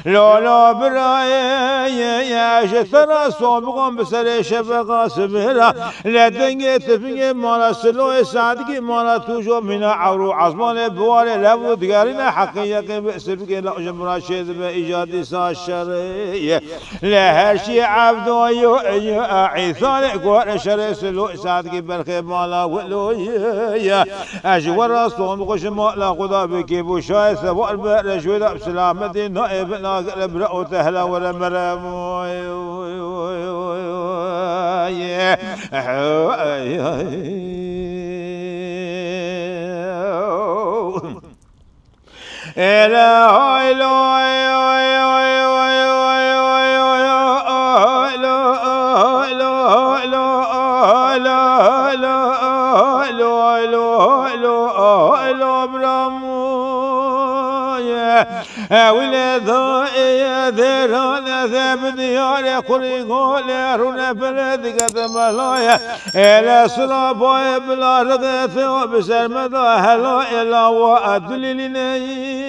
لا براي يا شترى صوبكم بسر شفقة سبهرة لا دنگي تفنگي مالا سلوه سعدكي مالا توجو من عورو عظمان بوالي لابو دقارنا حقيقة بأسبكي لا جمرا شيد بإيجادي ساشري لا هرشي عبدو عيثان قوار شري سلوه سعدكي برخي مالا ولو يا أجور صوم قش مالا قدا بكي بوشاي سوال برجولا بسلامتي نائب ناقل برأو تهلا ولا مرمو ولذا ذرنا ذاب ديار قريقول يرون بلد قد ملايا إلى سرابا بلا رغث وبسرمدا هلا إلا وأدللني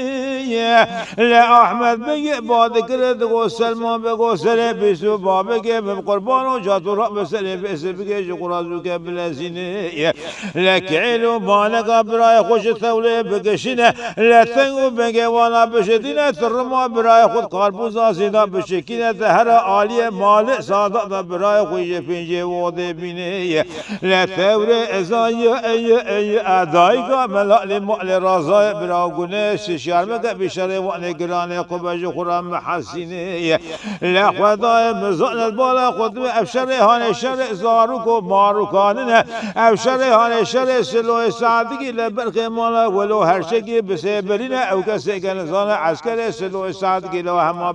لا أحمد بيجي بعد كرد وسلمان بقوسل بيسو بابك بقربان وجات رب سلم بيسبك جقرازك بلازيني لك علو بالك براي خوش ثولي بقشنا لا تنقو بقى وانا بشدينا ترما براي خود قاربوزا سيدا بشكينة هر عالية مال سادة براي خوش فينجي وادي بيني لا ثوري ازاي اي ادايقا ملأ مؤل رازاي براو قناش شارمك بشري واني قراني قبج خرام محسيني لا خداي مزون البالا خود افشري هاني شري زاروكو ماروكاننا افشري هاني شري سلوي سعدقي لبرخي مالا ولو هرشكي بسيبرين او كسي كان زانا عسكري سلوي سعدقي لو هما